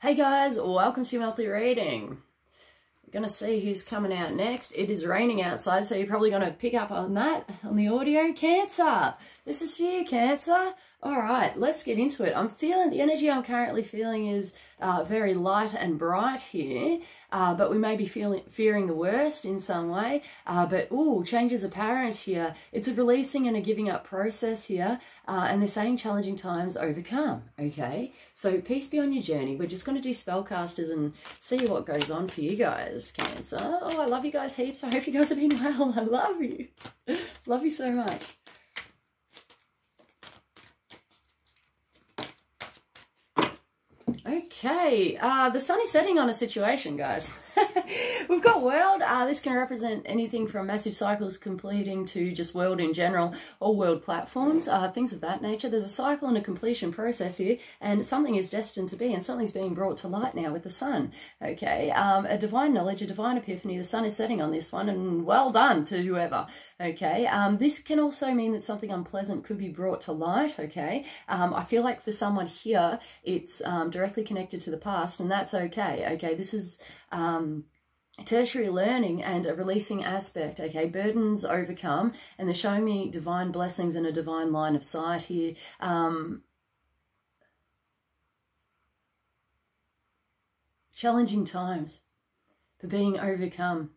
Hey guys, welcome to your monthly reading. We're going to see who's coming out next. It is raining outside, so you're probably going to pick up on that on the audio. Cancer, this is for you, Cancer. All right, let's get into it. I'm feeling, the energy I'm currently feeling is very light and bright here, but we may be fearing the worst in some way. But, ooh, change is apparent here. It's a releasing and a giving up process here, and they're saying challenging times overcome, okay? So peace be on your journey. We're just going to do spellcasters and see what goes on for you guys, Cancer. Oh, I love you guys heaps. I hope you guys are being well. I love you. Love you so much. Okay, the sun is setting on a situation, guys. We've got world. This can represent anything from massive cycles completing to just world in general, or world platforms, things of that nature. There's a cycle and a completion process here, and something is destined to be, and something's being brought to light now with the sun. Okay, a divine knowledge, a divine epiphany. The sun is setting on this one, and well done to whoever. Okay, this can also mean that something unpleasant could be brought to light. Okay, I feel like for someone here, it's directly connected to the past, and that's okay. Okay, this is tertiary learning and a releasing aspect. Okay, burdens overcome, and they're showing me divine blessings and a divine line of sight here. Challenging times, but being overcome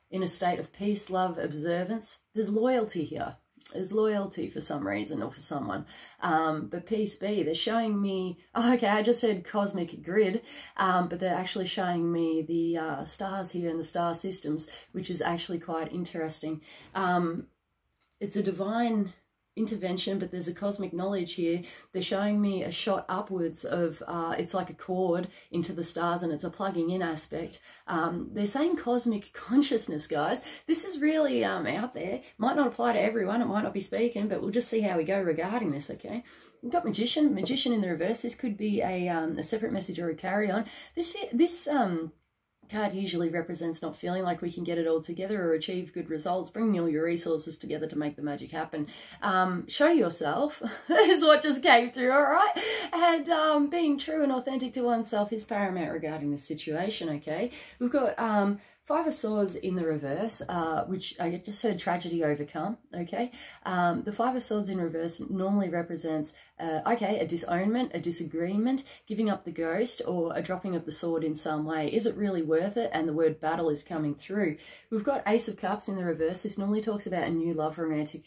in a state of peace, love, observance. There's loyalty here. There's loyalty for some reason or for someone, but peace be. They're showing me, oh, okay, I just said cosmic grid, but they're actually showing me the stars here in the star systems, which is actually quite interesting. It's a divine intervention, but there's a cosmic knowledge here. They're showing me a shot upwards of, it's like a cord into the stars, and it's a plugging in aspect. They're saying cosmic consciousness, guys. This is really out there. Might not apply to everyone. It might not be speaking, but we'll just see how we go regarding this, okay? We've got magician in the reverse. This could be a separate message or a carry on. This card usually represents not feeling like we can get it all together or achieve good results, bringing all your resources together to make the magic happen. Show yourself is what just came through, all right? And being true and authentic to oneself is paramount regarding this situation, okay? We've got Five of Swords in the reverse, which I just heard tragedy overcome, okay? The Five of Swords in reverse normally represents, okay, a disownment, a disagreement, giving up the ghost, or a dropping of the sword in some way. Is it really worth it? And the word battle is coming through. We've got Ace of Cups in the reverse. This normally talks about a new love romantic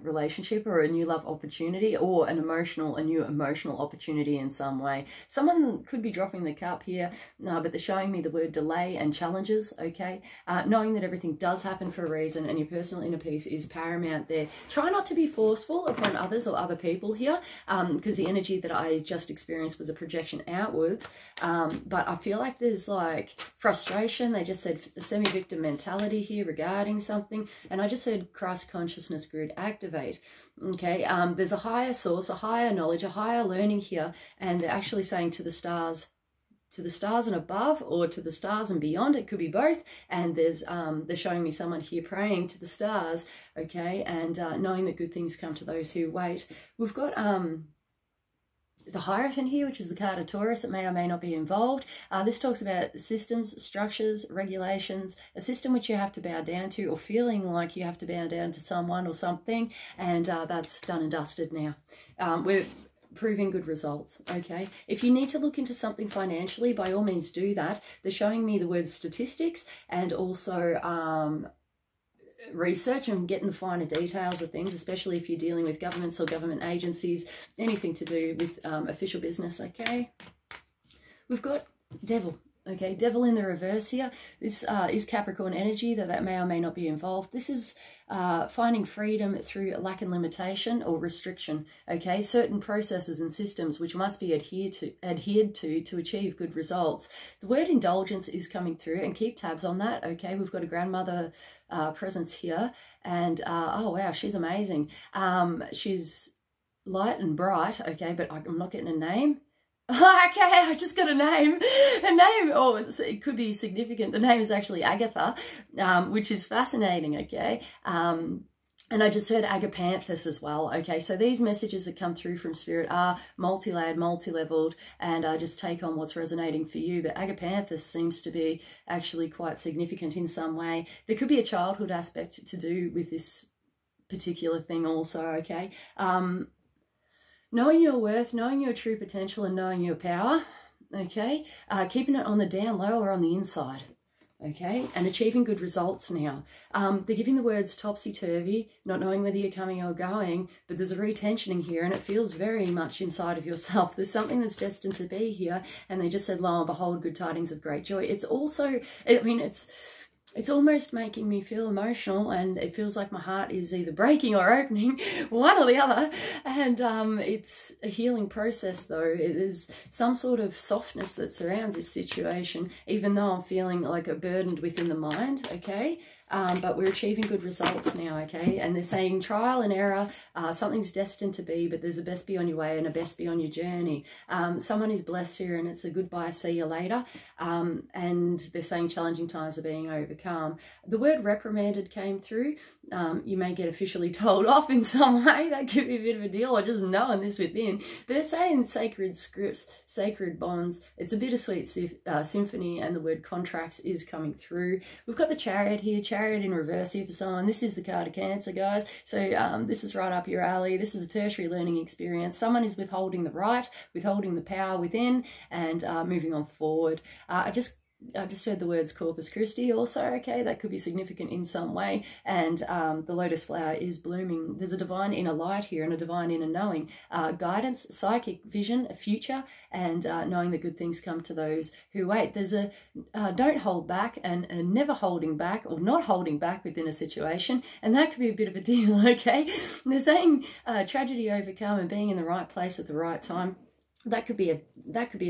relationship, or a new love opportunity, or a new emotional opportunity in some way. Someone could be dropping the cup here, but they're showing me the word delay and challenges, okay? Knowing that everything does happen for a reason, and your personal inner peace is paramount there. Try not to be forceful upon others or other people here, because the energy that I just experienced was a projection outwards, but I feel like there's like frustration. They just said semi-victim mentality here regarding something, and I just heard Christ consciousness grid activate, okay? There's a higher source, a higher knowledge, a higher learning here, and they're actually saying to the stars and above, or to the stars and beyond. It could be both. And there's they're showing me someone here praying to the stars, okay, and knowing that good things come to those who wait. We've got the Hierophant here, which is the card of Taurus. It may or may not be involved. This talks about systems, structures, regulations, a system which you have to bow down to, or feeling like you have to bow down to someone or something, and that's done and dusted now. We're proving good results, okay? If you need to look into something financially, by all means do that. They're showing me the word statistics, and also research and getting the finer details of things, especially if you're dealing with governments or government agencies, anything to do with official business, okay? We've got Devil. Okay, Devil in the reverse here. This is Capricorn energy, though that may or may not be involved. This is finding freedom through lack and limitation or restriction. Okay, certain processes and systems which must be adhered to achieve good results. The word indulgence is coming through, and keep tabs on that. Okay, we've got a grandmother presence here, and oh wow, she's amazing. She's light and bright. Okay, but I'm not getting a name. Okay, I just got a name. A name, oh, it could be significant. The name is actually Agatha, which is fascinating, okay? And I just heard agapanthus as well. Okay, so these messages that come through from Spirit are multi-layered, multi-leveled, and just take on what's resonating for you. But agapanthus seems to be actually quite significant in some way. There could be a childhood aspect to do with this particular thing also, okay? Knowing your worth, knowing your true potential, and knowing your power, okay? Keeping it on the down low or on the inside. Okay, and achieving good results now. They're giving the words topsy-turvy, not knowing whether you're coming or going, but there's a retensioning here, and it feels very much inside of yourself. There's something that's destined to be here, and they just said, lo and behold, good tidings of great joy. It's also, I mean, it's almost making me feel emotional, and it feels like my heart is either breaking or opening, one or the other. And it's a healing process, though. It is some sort of softness that surrounds this situation, even though I'm feeling like a burdened within the mind, okay? But we're achieving good results now, okay? And they're saying trial and error, something's destined to be, but there's a best be on your way and a best be on your journey. Someone is blessed here, and it's a goodbye, see you later. And they're saying challenging times are being overcome. The word reprimanded came through. You may get officially told off in some way. That could be a bit of a deal, or just knowing this within. But they're saying sacred scripts, sacred bonds. It's a bittersweet symphony, and the word contracts is coming through. We've got the Chariot here, Chariot in reverse here for someone. This is the card of Cancer, guys. So this is right up your alley. This is a tertiary learning experience. Someone is withholding the right, withholding the power within, and moving on forward. I just heard the words Corpus Christi also, okay? That could be significant in some way. And the lotus flower is blooming. There's a divine inner light here and a divine inner knowing. Guidance, psychic vision, a future, and knowing that good things come to those who wait. There's a don't hold back and never holding back, or not holding back within a situation. And that could be a bit of a deal, okay? And they're saying tragedy overcome and being in the right place at the right time. That could be a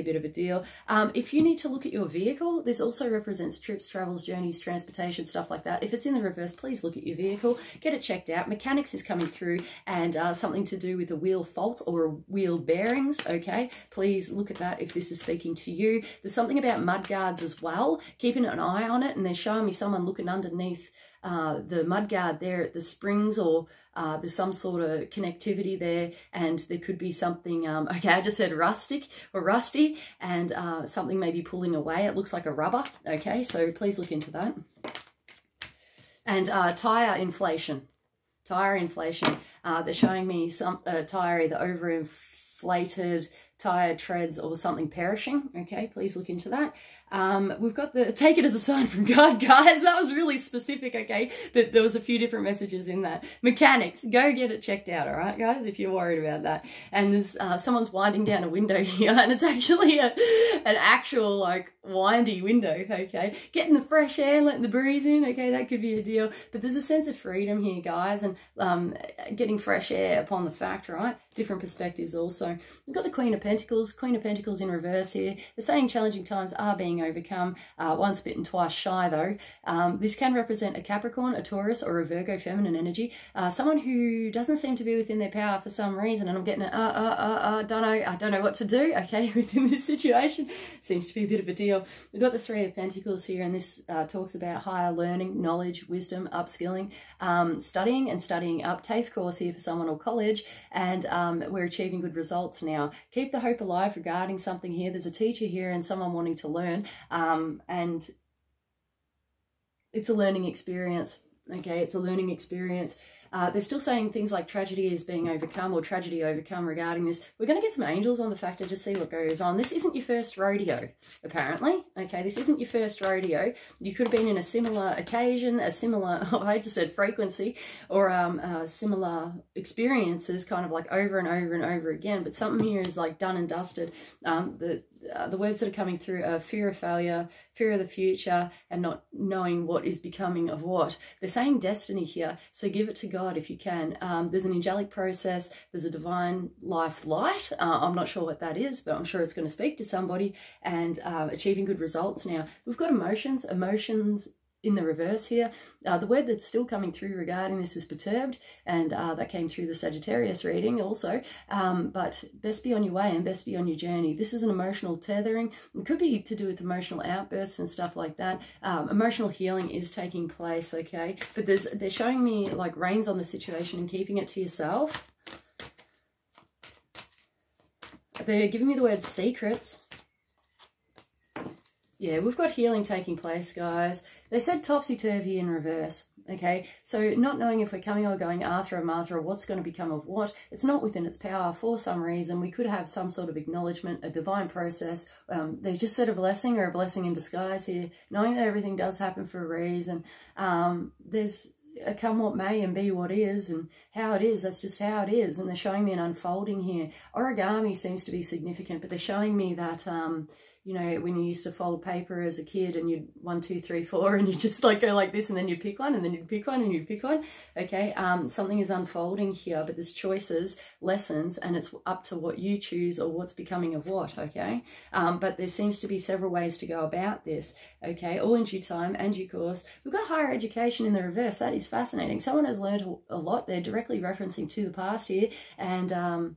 bit of a deal. If you need to look at your vehicle, this also represents trips, travels, journeys, transportation, stuff like that. If it's in the reverse, please look at your vehicle, get it checked out. Mechanics is coming through, and something to do with a wheel fault or a wheel bearings, okay? Please look at that if this is speaking to you. There's something about mud guards as well, keeping an eye on it, and they're showing me someone looking underneath the mudguard there at the springs, or there's some sort of connectivity there, and there could be something, okay, I just said rustic or rusty, and something maybe pulling away. It looks like a rubber, okay, so please look into that. And tire inflation. They're showing me some tire either overinflated, tire treads, or something perishing, okay? Please look into that. We've got the take it as a sign from God, guys. That was really specific, okay? But there was a few different messages in that. Mechanics, go get it checked out, all right, guys, if you're worried about that. And there's someone's winding down a window here, and it's actually an actual, like, windy window, okay? Getting the fresh air, letting the breeze in, okay? That could be a deal. But there's a sense of freedom here, guys, and getting fresh air upon the fact, right? Different perspectives also. We've got the Queen of Pentacles in reverse here. They're saying challenging times are being overcome. Once bitten, twice shy, though. This can represent a Capricorn, a Taurus, or a Virgo feminine energy. Someone who doesn't seem to be within their power for some reason, and I'm getting I don't know what to do, okay, within this situation. Seems to be a bit of a deal. We've got the Three of Pentacles here, and this talks about higher learning, knowledge, wisdom, upskilling, studying up. TAFE course here for someone, or college, and we're achieving good results now. Keep the hope alive regarding something here. There's a teacher here and someone wanting to learn, and it's a learning experience, okay? It's a learning experience. They're still saying things like tragedy is being overcome, or tragedy overcome regarding this. We're going to get some angels on the factor to see what goes on. This isn't your first rodeo, apparently. Okay, this isn't your first rodeo. You could have been in a similar occasion, a similar, I just said frequency, or similar experiences, kind of like over and over and over again. But something here is like done and dusted. The words that are coming through are fear of failure, fear of the future, and not knowing what is becoming of what. They're saying destiny here, so give it to God if you can. There's an angelic process, there's a divine life light. I'm not sure what that is, but I'm sure it's going to speak to somebody, and achieving good results now. We've got emotions in the reverse here. The word that's still coming through regarding this is perturbed, and that came through the Sagittarius reading also. But best be on your way and best be on your journey. This is an emotional tethering. It could be to do with emotional outbursts and stuff like that. Emotional healing is taking place, okay? But they're showing me like reins on the situation and keeping it to yourself. They're giving me the word secrets. Yeah, we've got healing taking place, guys. They said topsy-turvy in reverse, okay? So not knowing if we're coming or going, Arthur or Martha, or what's going to become of what, it's not within its power for some reason. We could have some sort of acknowledgement, a divine process. They just said a blessing or a blessing in disguise here, knowing that everything does happen for a reason. There's a come what may and be what is, and how it is, that's just how it is. And they're showing me an unfolding here. Origami seems to be significant, but they're showing me that you know, when you used to fold paper as a kid and you'd 1, 2, 3, 4, and you just like go like this, and then you'd pick one, and then you'd pick one, and you'd pick one. Okay, something is unfolding here, but there's choices, lessons, and it's up to what you choose or what's becoming of what, okay? But there seems to be several ways to go about this, okay? All in due time and due course. We've got higher education in the reverse. That is fascinating. Someone has learned a lot. They're directly referencing to the past here, and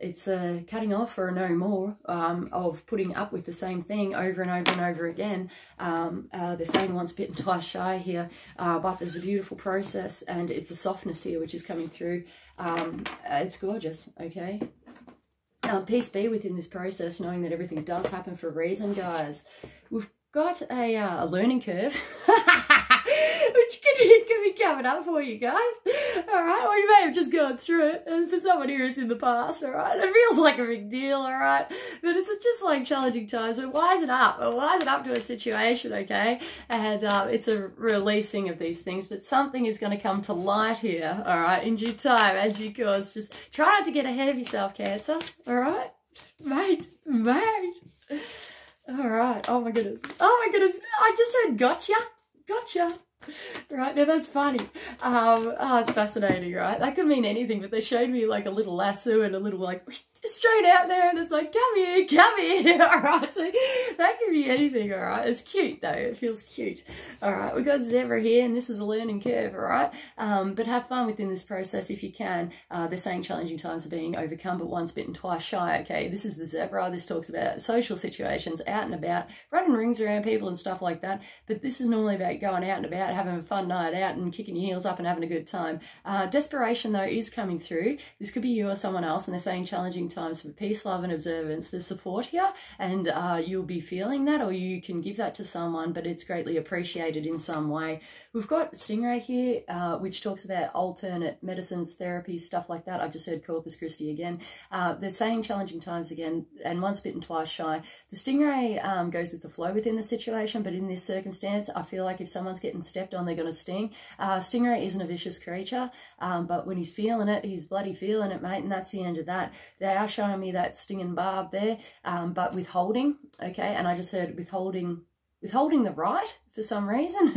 it's a cutting off or a no more of putting up with the same thing over and over and over again. They're saying once bitten, twice shy here, but there's a beautiful process, and it's a softness here which is coming through. It's gorgeous, okay? Peace be within this process, knowing that everything does happen for a reason, guys. We've got a learning curve. Which can be coming up for you guys, all right? Or you may have just gone through it, and for someone here it's in the past, all right? It feels like a big deal, all right? But it's just like challenging times. But wise it up, wise it up to a situation, okay? And it's a releasing of these things, but something is going to come to light here, all right, in due time and due course. Just try not to get ahead of yourself, Cancer, all right? Mate. All right, oh my goodness, I just heard gotcha. Right, now that's funny. Oh, it's fascinating, right? That could mean anything, but they showed me like a little lasso and a little like straight out there, and it's like, come here, all right? So that could be anything, all right? It's cute though, it feels cute. All right, we've got zebra here, and this is a learning curve, all right? But have fun within this process if you can. They're saying challenging times are being overcome, but once bitten, twice shy, okay? This is the zebra. This talks about social situations, out and about, running rings around people and stuff like that. But this is normally about going out and about, having a fun night out and kicking your heels up and having a good time. Desperation though is coming through. This could be you or someone else, and they're saying challenging times for peace, love and observance. There's support here, and you'll be feeling that, or you can give that to someone, but it's greatly appreciated in some way. We've got Stingray here, which talks about alternate medicines, therapy, stuff like that. I just heard Corpus Christi again. They're saying challenging times again, and once bitten, twice shy. The Stingray goes with the flow within the situation, but in this circumstance, I feel like if someone's getting stepped on, they're going to sting. Stingray isn't a vicious creature, but when he's feeling it, he's bloody feeling it, mate, and that's the end of that. They are showing me that stinging barb there, but withholding, okay? And I just heard withholding the right for some reason,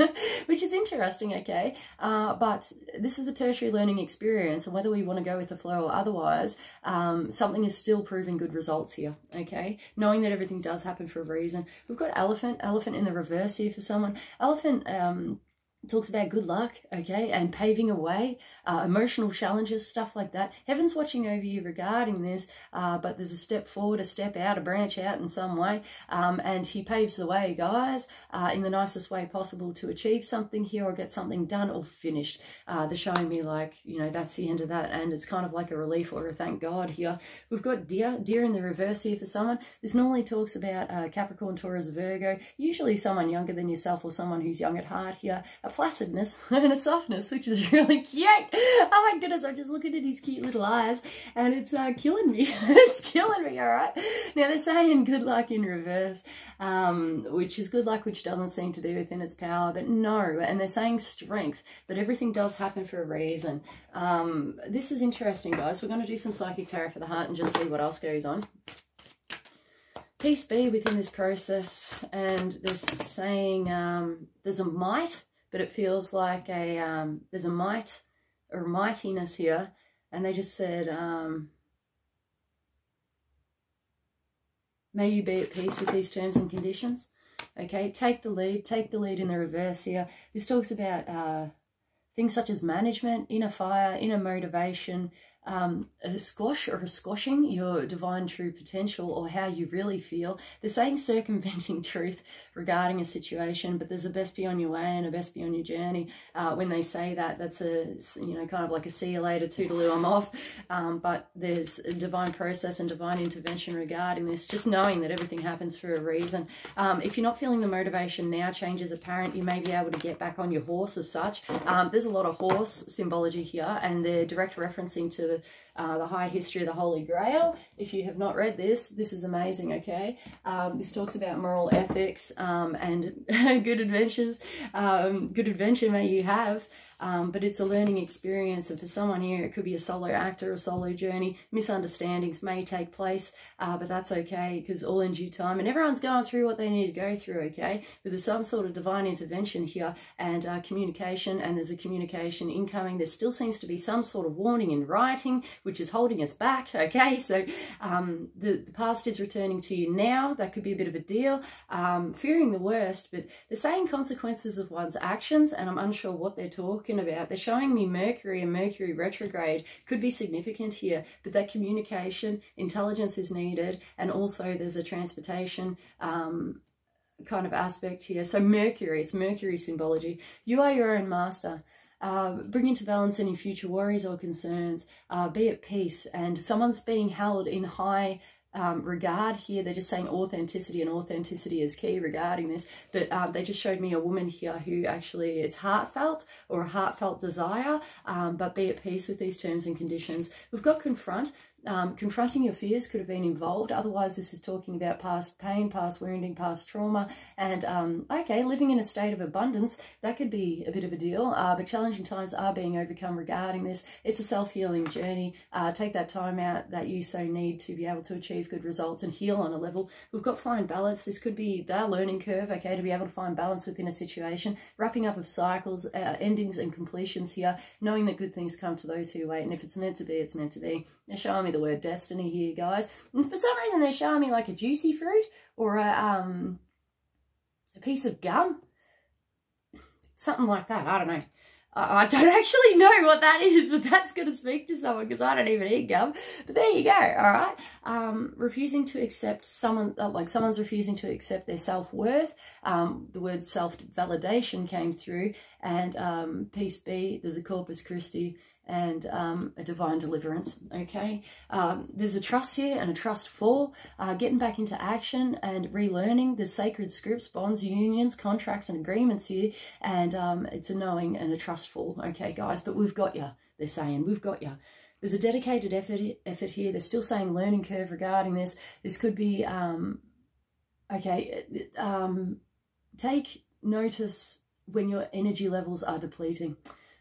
which is interesting, okay? But this is a tertiary learning experience, and whether we want to go with the flow or otherwise, something is still proving good results here, okay? Knowing that everything does happen for a reason. We've got elephant in the reverse here for someone. Elephant talks about good luck, okay, and paving a way, emotional challenges, stuff like that. Heaven's watching over you regarding this, but there's a step forward, a step out, a branch out in some way, and he paves the way, guys, in the nicest way possible to achieve something here or get something done or finished. They're showing me like, you know, that's the end of that, and it's kind of like a relief or a thank God here. We've got deer in the reverse here for someone. This normally talks about Capricorn, Taurus, Virgo, usually someone younger than yourself or someone who's young at heart here. Placidness and a softness, which is really cute. Oh my goodness, I'm just looking at his cute little eyes, and it's killing me. It's killing me, all right? Now, they're saying good luck in reverse, which is good luck which doesn't seem to be within its power, but no, and they're saying strength, but everything does happen for a reason. This is interesting, guys. We're going to do some psychic tarot for the heart and just see what else goes on. Peace be within this process, and they're saying there's a might, but it feels like there's a might or mightiness here, and they just said, may you be at peace with these terms and conditions. Okay, take the lead in the reverse here. This talks about things such as management, inner fire, inner motivation, a squash or a squashing your divine true potential or how you really feel. They're saying circumventing truth regarding a situation, but there's a best be on your way and a best be on your journey. When they say that, that's a, you know, kind of like a see you later, toodaloo, I'm off. But there's a divine process and divine intervention regarding this, just knowing that everything happens for a reason. If you're not feeling the motivation now, change is apparent. You may be able to get back on your horse as such. There's a lot of horse symbology here, and they're direct referencing to the high history of the Holy Grail. If you have not read this, this is amazing, okay? This talks about moral ethics and good adventures. Good adventure may you have. But it's a learning experience, and for someone here it could be a solo act or a solo journey. Misunderstandings may take place, but that's okay, because all in due time, and everyone's going through what they need to go through, okay? But there's some sort of divine intervention here, and communication, and there's a communication incoming. There still seems to be some sort of warning in writing, which is holding us back, okay? So the past is returning to you now. That could be a bit of a deal. Fearing the worst, but they're saying consequences of one's actions, and I'm unsure what they're talking about. They're showing me Mercury, and Mercury retrograde could be significant here, but that communication, intelligence is needed, and also there's a transportation kind of aspect here. So Mercury, it's Mercury symbology. You are your own master. Bring into balance any future worries or concerns. Be at peace, and someone's being held in high regard here. They're just saying authenticity, and authenticity is key regarding this. But they just showed me a woman here who actually, it's heartfelt or a heartfelt desire, but be at peace with these terms and conditions. We've got confront. Confronting your fears could have been involved. Otherwise, this is talking about past pain, past wounding, past trauma. And, okay, living in a state of abundance, that could be a bit of a deal. But challenging times are being overcome regarding this. It's a self-healing journey. Take that time out that you so need to be able to achieve good results and heal on a level. We've got find balance. This could be the learning curve, okay, to be able to find balance within a situation. Wrapping up of cycles, endings and completions here. Knowing that good things come to those who wait. And if it's meant to be, it's meant to be. They're showing me the word destiny here, guys, and for some reason they're showing me like a juicy fruit or a piece of gum, something like that. I don't know. I don't actually know what that is, but that's going to speak to someone, because I don't even eat gum. But there you go. All right. Refusing to accept someone, like someone's refusing to accept their self-worth. The word self-validation came through, and peace be. There's a Corpus Christi and a divine deliverance, okay? There's a trust here and a trust fall, getting back into action and relearning. There's sacred scripts, bonds, unions, contracts and agreements here, and it's a knowing and a trust fall, okay, guys? But we've got you, they're saying, we've got you. There's a dedicated effort here. They're still saying learning curve regarding this. This could be, okay, take notice when your energy levels are depleting.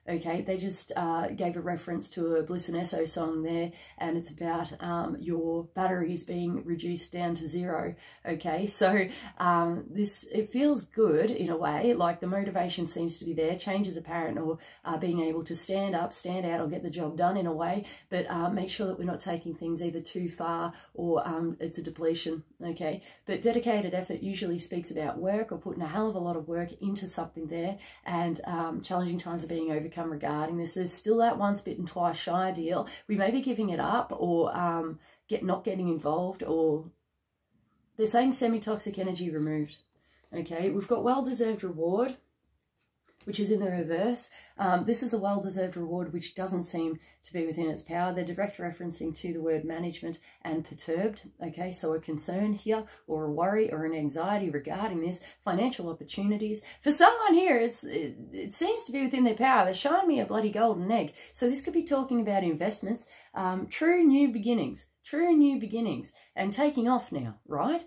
Okay, they just gave a reference to a Bliss and Esso song there, and it's about your batteries being reduced down to zero. Okay, so it feels good in a way, like the motivation seems to be there, change is apparent, or being able to stand up, stand out, or get the job done in a way, but make sure that we're not taking things either too far or it's a depletion, okay? But dedicated effort usually speaks about work or putting a hell of a lot of work into something there, and challenging times are being overcome regarding this. There's still that once bitten twice shy deal. We may be giving it up, or not getting involved, or they're saying semi-toxic energy removed. Okay, we've got well-deserved reward, which is in the reverse. This is a well-deserved reward which doesn't seem to be within its power. They're direct referencing to the word management and perturbed. Okay, so a concern here, or a worry, or an anxiety regarding this. Financial opportunities. For someone here, it seems to be within their power. They're showing me a bloody golden egg. So this could be talking about investments, true new beginnings, and taking off now, right?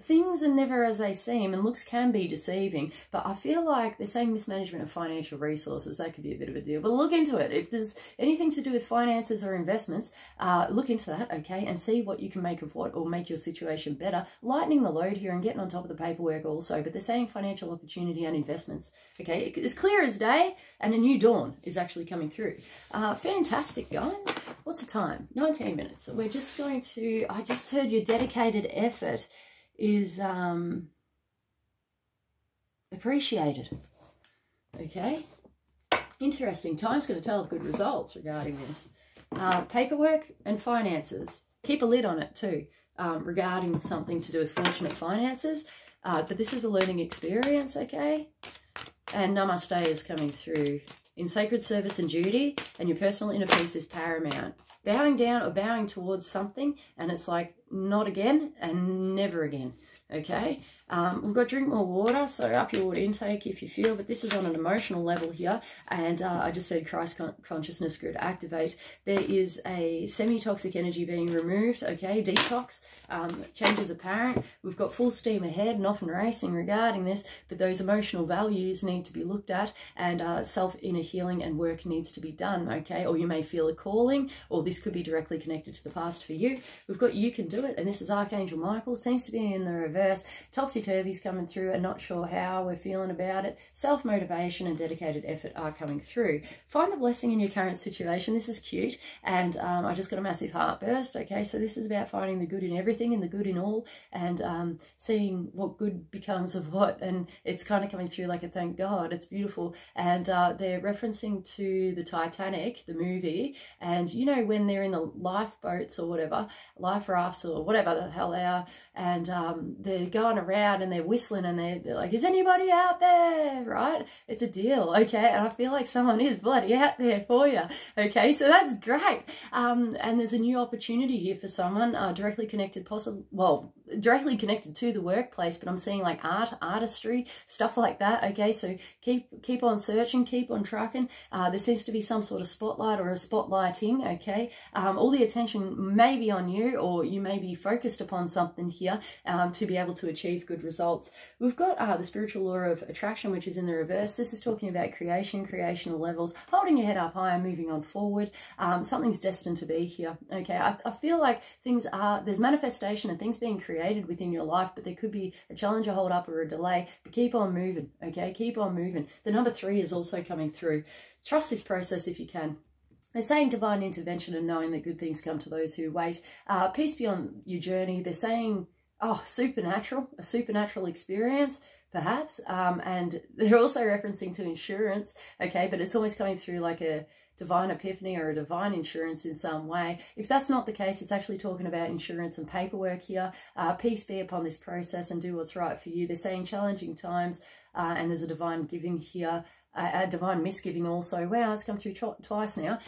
Things are never as they seem, and looks can be deceiving, but I feel like they're saying mismanagement of financial resources. That could be a bit of a deal, but look into it. If there's anything to do with finances or investments, look into that, okay, and see what you can make of what, or make your situation better. Lightening the load here and getting on top of the paperwork also, but they're saying financial opportunity and investments, okay? It's clear as day, and a new dawn is actually coming through. Fantastic, guys. What's the time? 19 minutes. We're just going to, I just heard your dedicated effort is appreciated. Okay, interesting. Time's going to tell of good results regarding this. Paperwork and finances. Keep a lid on it too, regarding something to do with fortunate finances. But this is a learning experience, okay? And Namaste is coming through. In sacred service and duty, and your personal inner peace is paramount. Bowing down or bowing towards something, and it's like, not again and never again. Okay, we've got drink more water, so up your water intake if you feel, but this is on an emotional level here, and I just said Christ consciousness grid activate. There is a semi-toxic energy being removed, okay, detox, changes apparent. We've got full steam ahead and often racing regarding this, but those emotional values need to be looked at, and self-inner healing and work needs to be done, okay, or you may feel a calling, or this could be directly connected to the past for you. We've got you can do it, and this is Archangel Michael. It seems to be in the reverse. Topsy-turvy's coming through and not sure how we're feeling about it. Self-motivation and dedicated effort are coming through. Find the blessing in your current situation. This is cute, and I just got a massive heartburst. Okay, so this is about finding the good in everything and the good in all, and seeing what good becomes of what, and it's kind of coming through like a thank God. It's beautiful, and they're referencing to the Titanic, the movie, and you know when they're in the lifeboats or whatever, life rafts or whatever the hell they are, and they're going around and they're whistling and they're like, is anybody out there, right? It's a deal, okay? And I feel like someone is bloody out there for you, okay? So that's great. And there's a new opportunity here for someone directly connected, directly connected to the workplace, but I'm seeing like artistry, stuff like that, okay? So keep on searching, keep on trucking. There seems to be some sort of spotlight or a spotlighting, okay? All the attention may be on you, or you may be focused upon something here to be able to achieve good results. We've got the spiritual law of attraction, which is in the reverse. This is talking about creation, creational levels, holding your head up high and moving on forward. Something's destined to be here, okay? I feel like there's manifestation and things being created within your life, but there could be a challenge, a hold up, or a delay, but keep on moving, okay? Keep on moving. The number 3 is also coming through. Trust this process if you can. They're saying divine intervention and knowing that good things come to those who wait. Peace be on your journey. They're saying, oh, a supernatural experience, perhaps. And they're also referencing to insurance, okay? But it's always coming through like a divine epiphany or a divine insurance in some way. If that's not the case, it's actually talking about insurance and paperwork here. Peace be upon this process and do what's right for you. They're saying challenging times, and there's a divine giving here. A divine misgiving also. Wow, it's come through twice now.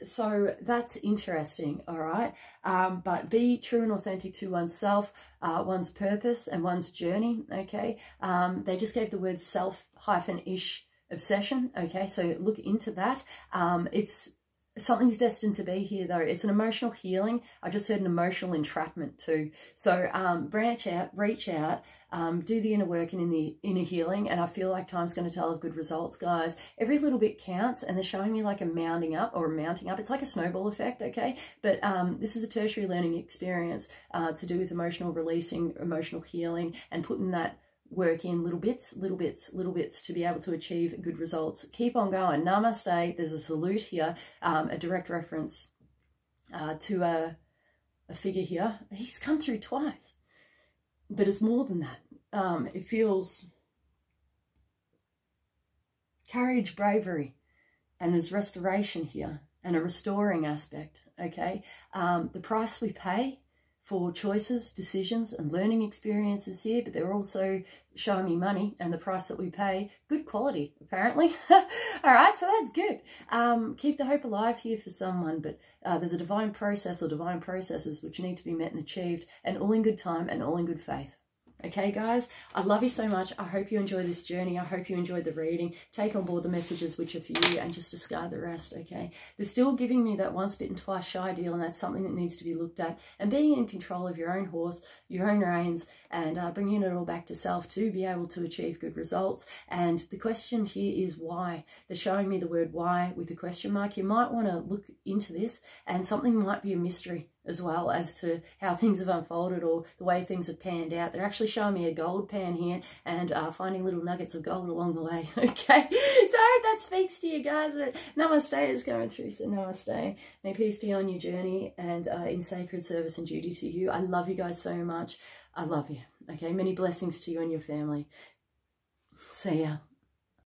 So that's interesting, all right? But be true and authentic to oneself, one's purpose and one's journey, okay? They just gave the word self-ish obsession, okay? So look into that. Something's destined to be here, though. It's an emotional healing. I just heard an emotional entrapment too. So branch out, reach out, do the inner work and in the inner healing. And I feel like time's going to tell of good results, guys. Every little bit counts, and they're showing me like a mounting up. It's like a snowball effect, okay? But this is a tertiary learning experience to do with emotional releasing, emotional healing, and putting that work in little bits to be able to achieve good results. Keep on going. Namaste. There's a salute here, a direct reference to a figure here. He's come through twice, but it's more than that. It feels courage, bravery, and there's restoration here and a restoring aspect, okay? The price we pay for choices, decisions, and learning experiences here, but they're also showing me money and the price that we pay. Good quality, apparently. All right, so that's good. Keep the hope alive here for someone, but there's a divine process or divine processes which need to be met and achieved, and all in good time and all in good faith. Okay, guys, I love you so much. I hope you enjoy this journey. I hope you enjoyed the reading. Take on board the messages which are for you and just discard the rest, okay? They're still giving me that once bitten, twice shy deal, and that's something that needs to be looked at. And being in control of your own horse, your own reins, and bringing it all back to self to be able to achieve good results. And the question here is why. They're showing me the word why with a question mark. You might want to look into this, and something might be a mystery as well as to how things have unfolded or the way things have panned out. They're actually showing me a gold pan here and finding little nuggets of gold along the way, okay? So I hope that speaks to you guys, but namaste is coming through, so namaste. May peace be on your journey and in sacred service and duty to you. I love you guys so much. I love you, okay? Many blessings to you and your family. See ya.